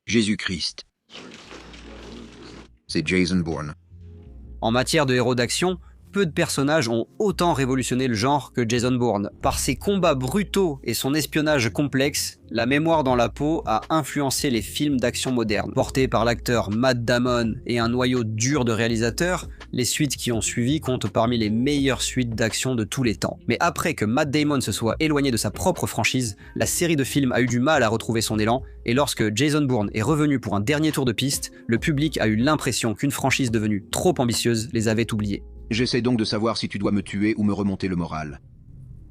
Jésus-Christ. C'est Jason Bourne. En matière de héros d'action, peu de personnages ont autant révolutionné le genre que Jason Bourne. Par ses combats brutaux et son espionnage complexe, La mémoire dans la peau a influencé les films d'action modernes. Portés par l'acteur Matt Damon et un noyau dur de réalisateurs, les suites qui ont suivi comptent parmi les meilleures suites d'action de tous les temps. Mais après que Matt Damon se soit éloigné de sa propre franchise, la série de films a eu du mal à retrouver son élan, et lorsque Jason Bourne est revenu pour un dernier tour de piste, le public a eu l'impression qu'une franchise devenue trop ambitieuse les avait oubliés. J'essaie donc de savoir si tu dois me tuer ou me remonter le moral.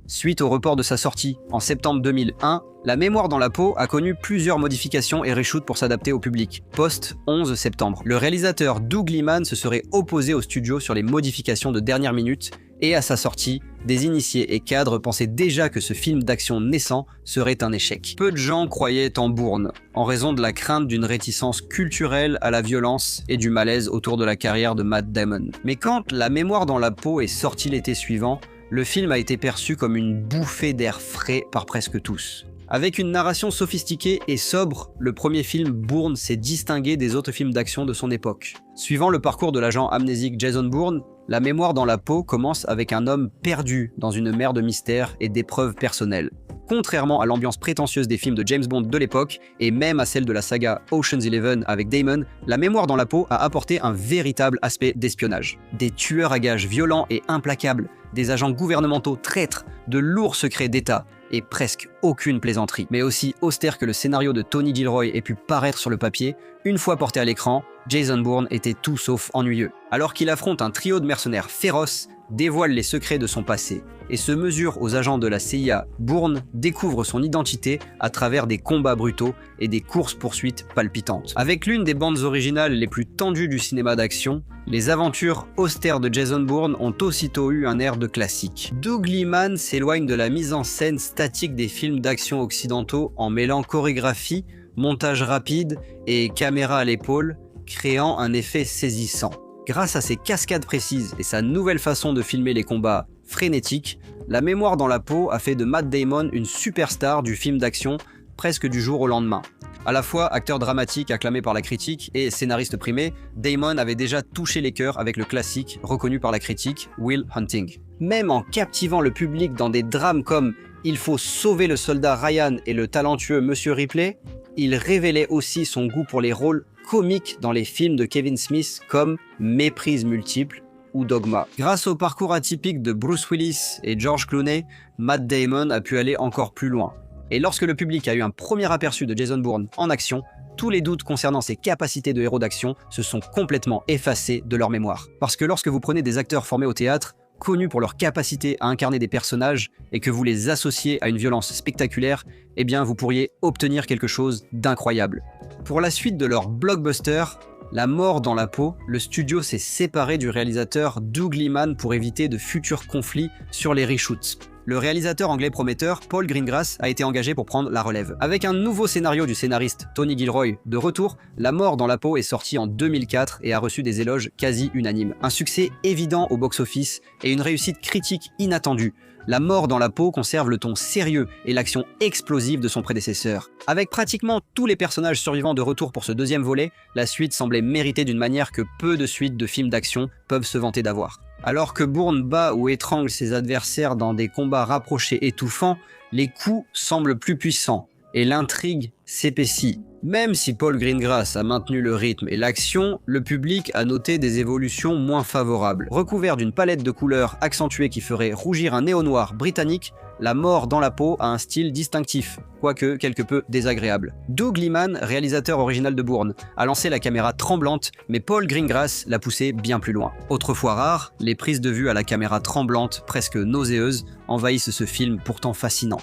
Suite au report de sa sortie en septembre 2001, La mémoire dans la peau a connu plusieurs modifications et reshoots pour s'adapter au public. Post-11 septembre, le réalisateur Doug Liman se serait opposé au studio sur les modifications de dernière minute, et à sa sortie, des initiés et cadres pensaient déjà que ce film d'action naissant serait un échec. Peu de gens croyaient en Bourne, en raison de la crainte d'une réticence culturelle à la violence et du malaise autour de la carrière de Matt Damon. Mais quand La mémoire dans la peau est sorti l'été suivant, le film a été perçu comme une bouffée d'air frais par presque tous. Avec une narration sophistiquée et sobre, le premier film Bourne s'est distingué des autres films d'action de son époque. Suivant le parcours de l'agent amnésique Jason Bourne, La mémoire dans la peau commence avec un homme perdu dans une mer de mystères et d'épreuves personnelles. Contrairement à l'ambiance prétentieuse des films de James Bond de l'époque, et même à celle de la saga Ocean's 11 avec Damon, La mémoire dans la peau a apporté un véritable aspect d'espionnage. Des tueurs à gages violents et implacables, des agents gouvernementaux traîtres, de lourds secrets d'État, et presque aucune plaisanterie. Mais aussi austère que le scénario de Tony Gilroy ait pu paraître sur le papier, une fois porté à l'écran, Jason Bourne était tout sauf ennuyeux. Alors qu'il affronte un trio de mercenaires féroces, dévoile les secrets de son passé et se mesure aux agents de la CIA, Bourne découvre son identité à travers des combats brutaux et des courses-poursuites palpitantes. Avec l'une des bandes originales les plus tendues du cinéma d'action, les aventures austères de Jason Bourne ont aussitôt eu un air de classique. Doug Liman s'éloigne de la mise en scène statique des films d'action occidentaux en mêlant chorégraphie, montage rapide et caméra à l'épaule, créant un effet saisissant. Grâce à ses cascades précises et sa nouvelle façon de filmer les combats frénétiques, La mémoire dans la peau a fait de Matt Damon une superstar du film d'action presque du jour au lendemain. À la fois acteur dramatique acclamé par la critique et scénariste primé, Damon avait déjà touché les cœurs avec le classique reconnu par la critique Will Hunting. Même en captivant le public dans des drames comme Il faut sauver le soldat Ryan et le talentueux Monsieur Ripley, il révélait aussi son goût pour les rôles comiques dans les films de Kevin Smith comme Méprise multiple ou Dogma. Grâce au parcours atypique de Bruce Willis et George Clooney, Matt Damon a pu aller encore plus loin. Et lorsque le public a eu un premier aperçu de Jason Bourne en action, tous les doutes concernant ses capacités de héros d'action se sont complètement effacés de leur mémoire. Parce que lorsque vous prenez des acteurs formés au théâtre, connus pour leur capacité à incarner des personnages et que vous les associez à une violence spectaculaire, eh bien vous pourriez obtenir quelque chose d'incroyable. Pour la suite de leur blockbuster, La mort dans la peau, le studio s'est séparé du réalisateur Doug Liman pour éviter de futurs conflits sur les reshoots. Le réalisateur anglais prometteur Paul Greengrass a été engagé pour prendre la relève. Avec un nouveau scénario du scénariste Tony Gilroy de retour, La mort dans la peau est sorti en 2004 et a reçu des éloges quasi unanimes. Un succès évident au box-office et une réussite critique inattendue. La mort dans la peau conserve le ton sérieux et l'action explosive de son prédécesseur. Avec pratiquement tous les personnages survivants de retour pour ce deuxième volet, la suite semblait méritée d'une manière que peu de suites de films d'action peuvent se vanter d'avoir. Alors que Bourne bat ou étrangle ses adversaires dans des combats rapprochés étouffants, les coups semblent plus puissants et l'intrigue s'épaissit. Même si Paul Greengrass a maintenu le rythme et l'action, le public a noté des évolutions moins favorables. Recouvert d'une palette de couleurs accentuée qui ferait rougir un néo-noir britannique, La mort dans la peau a un style distinctif, quoique quelque peu désagréable. Doug Liman, réalisateur original de Bourne, a lancé la caméra tremblante, mais Paul Greengrass l'a poussé bien plus loin. Autrefois rare, les prises de vue à la caméra tremblante, presque nauséeuses, envahissent ce film pourtant fascinant.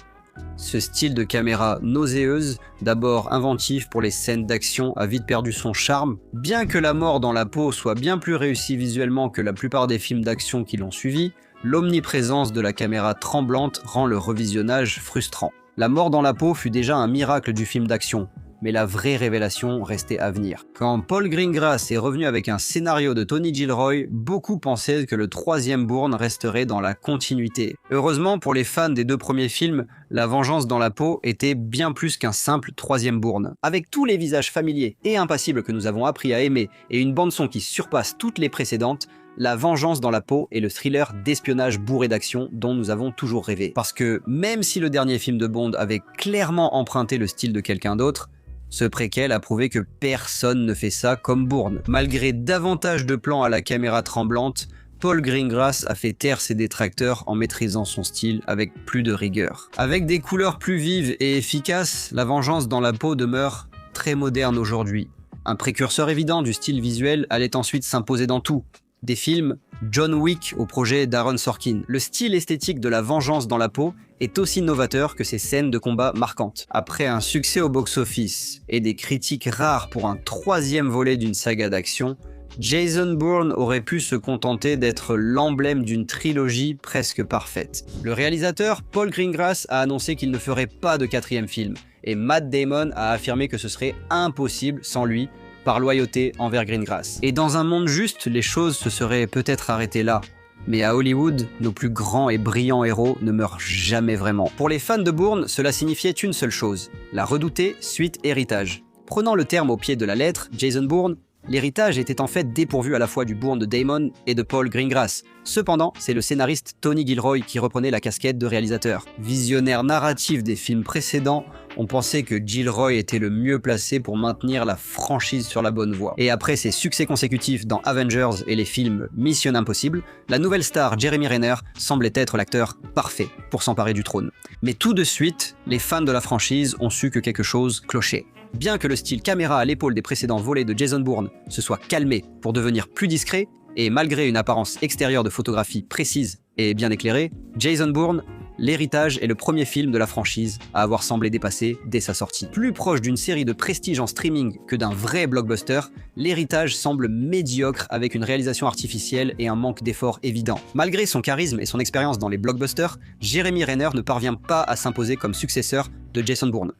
Ce style de caméra nauséeuse, d'abord inventif pour les scènes d'action, a vite perdu son charme. Bien que La mort dans la peau soit bien plus réussi visuellement que la plupart des films d'action qui l'ont suivi, l'omniprésence de la caméra tremblante rend le revisionnage frustrant. La mort dans la peau fut déjà un miracle du film d'action, mais la vraie révélation restait à venir. Quand Paul Greengrass est revenu avec un scénario de Tony Gilroy, beaucoup pensaient que le troisième Bourne resterait dans la continuité. Heureusement pour les fans des deux premiers films, La Vengeance dans la peau était bien plus qu'un simple troisième Bourne. Avec tous les visages familiers et impassibles que nous avons appris à aimer et une bande-son qui surpasse toutes les précédentes, La Vengeance dans la peau est le thriller d'espionnage bourré d'action dont nous avons toujours rêvé. Parce que même si le dernier film de Bond avait clairement emprunté le style de quelqu'un d'autre, ce préquel a prouvé que personne ne fait ça comme Bourne. Malgré davantage de plans à la caméra tremblante, Paul Greengrass a fait taire ses détracteurs en maîtrisant son style avec plus de rigueur. Avec des couleurs plus vives et efficaces, La Vengeance dans la peau demeure très moderne aujourd'hui. Un précurseur évident du style visuel allait ensuite s'imposer dans tout. Des films, John Wick au projet d'Aaron Sorkin. Le style esthétique de La Vengeance dans la peau est aussi novateur que ses scènes de combat marquantes. Après un succès au box-office et des critiques rares pour un troisième volet d'une saga d'action, Jason Bourne aurait pu se contenter d'être l'emblème d'une trilogie presque parfaite. Le réalisateur Paul Greengrass a annoncé qu'il ne ferait pas de quatrième film, et Matt Damon a affirmé que ce serait impossible sans lui, par loyauté envers Greengrass. Et dans un monde juste, les choses se seraient peut-être arrêtées là. Mais à Hollywood, nos plus grands et brillants héros ne meurent jamais vraiment. Pour les fans de Bourne, cela signifiait une seule chose, la redoutée suite héritage. Prenant le terme au pied de la lettre, Jason Bourne, l'héritage était en fait dépourvu à la fois du Bourne de Damon et de Paul Greengrass. Cependant, c'est le scénariste Tony Gilroy qui reprenait la casquette de réalisateur. Visionnaire narratif des films précédents, on pensait que Gilroy était le mieux placé pour maintenir la franchise sur la bonne voie. Et après ses succès consécutifs dans Avengers et les films Mission Impossible, la nouvelle star Jeremy Renner semblait être l'acteur parfait pour s'emparer du trône. Mais tout de suite, les fans de la franchise ont su que quelque chose clochait. Bien que le style caméra à l'épaule des précédents volets de Jason Bourne se soit calmé pour devenir plus discret, et malgré une apparence extérieure de photographie précise et bien éclairée, Jason Bourne, l'héritage est le premier film de la franchise à avoir semblé dépasser dès sa sortie. Plus proche d'une série de prestige en streaming que d'un vrai blockbuster, l'héritage semble médiocre avec une réalisation artificielle et un manque d'effort évident. Malgré son charisme et son expérience dans les blockbusters, Jeremy Renner ne parvient pas à s'imposer comme successeur de Jason Bourne.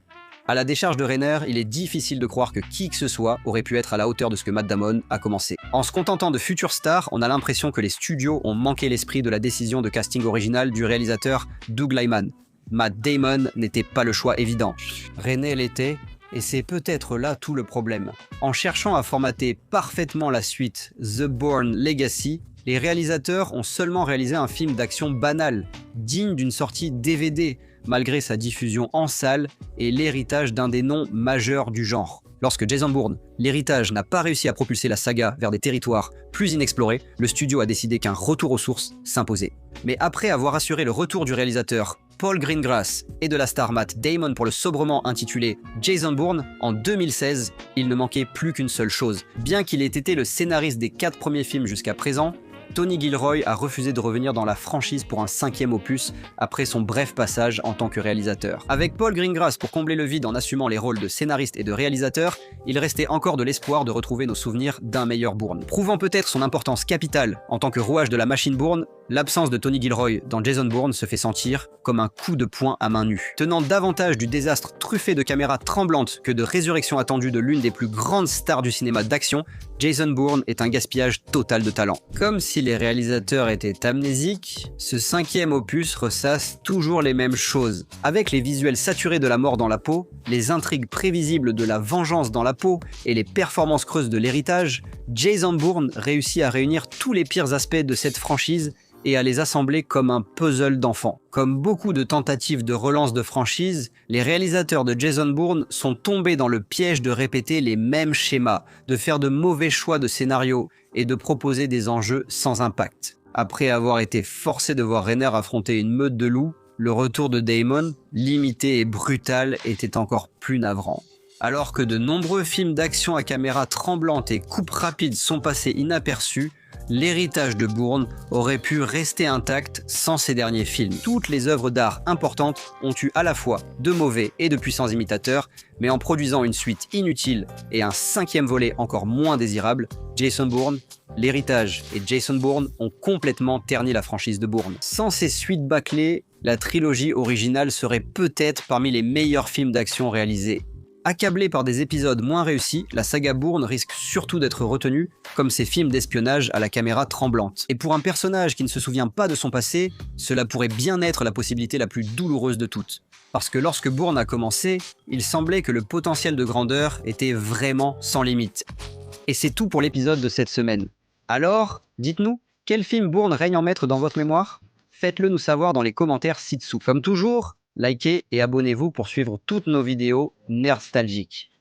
À la décharge de Renner, il est difficile de croire que qui que ce soit aurait pu être à la hauteur de ce que Matt Damon a commencé. En se contentant de futures stars, on a l'impression que les studios ont manqué l'esprit de la décision de casting originale du réalisateur Doug Liman. Matt Damon n'était pas le choix évident. Renner l'était, et c'est peut-être là tout le problème. En cherchant à formater parfaitement la suite The Bourne Legacy, les réalisateurs ont seulement réalisé un film d'action banal, digne d'une sortie DVD, malgré sa diffusion en salle et l'héritage d'un des noms majeurs du genre. Lorsque Jason Bourne, l'héritage, n'a pas réussi à propulser la saga vers des territoires plus inexplorés, le studio a décidé qu'un retour aux sources s'imposait. Mais après avoir assuré le retour du réalisateur Paul Greengrass et de la star Matt Damon pour le sobrement intitulé Jason Bourne, en 2016, il ne manquait plus qu'une seule chose. Bien qu'il ait été le scénariste des 4 premiers films jusqu'à présent, Tony Gilroy a refusé de revenir dans la franchise pour un 5e opus après son bref passage en tant que réalisateur. Avec Paul Greengrass pour combler le vide en assumant les rôles de scénariste et de réalisateur, il restait encore de l'espoir de retrouver nos souvenirs d'un meilleur Bourne. Prouvant peut-être son importance capitale en tant que rouage de la machine Bourne, l'absence de Tony Gilroy dans Jason Bourne se fait sentir comme un coup de poing à main nue. Tenant davantage du désastre truffé de caméras tremblantes que de résurrection attendue de l'une des plus grandes stars du cinéma d'action, Jason Bourne est un gaspillage total de talent. Comme si les réalisateurs étaient amnésiques, ce 5e opus ressasse toujours les mêmes choses. Avec les visuels saturés de la mort dans la peau, les intrigues prévisibles de la vengeance dans la peau et les performances creuses de l'héritage, Jason Bourne réussit à réunir tous les pires aspects de cette franchise et à les assembler comme un puzzle d'enfant. Comme beaucoup de tentatives de relance de franchise, les réalisateurs de Jason Bourne sont tombés dans le piège de répéter les mêmes schémas, de faire de mauvais choix de scénario et de proposer des enjeux sans impact. Après avoir été forcé de voir Renner affronter une meute de loups, le retour de Damon, limité et brutal, était encore plus navrant. Alors que de nombreux films d'action à caméra tremblante et coupes rapides sont passés inaperçus, l'héritage de Bourne aurait pu rester intact sans ces derniers films. Toutes les œuvres d'art importantes ont eu à la fois de mauvais et de puissants imitateurs, mais en produisant une suite inutile et un 5e volet encore moins désirable, Jason Bourne, l'héritage et Jason Bourne ont complètement terni la franchise de Bourne. Sans ces suites bâclées, la trilogie originale serait peut-être parmi les meilleurs films d'action réalisés. Accablée par des épisodes moins réussis, la saga Bourne risque surtout d'être retenue comme ces films d'espionnage à la caméra tremblante. Et pour un personnage qui ne se souvient pas de son passé, cela pourrait bien être la possibilité la plus douloureuse de toutes. Parce que lorsque Bourne a commencé, il semblait que le potentiel de grandeur était vraiment sans limite. Et c'est tout pour l'épisode de cette semaine. Alors, dites-nous, quel film Bourne règne en maître dans votre mémoire? Faites-le nous savoir dans les commentaires ci-dessous. Comme toujours, likez et abonnez-vous pour suivre toutes nos vidéos nostalgiques.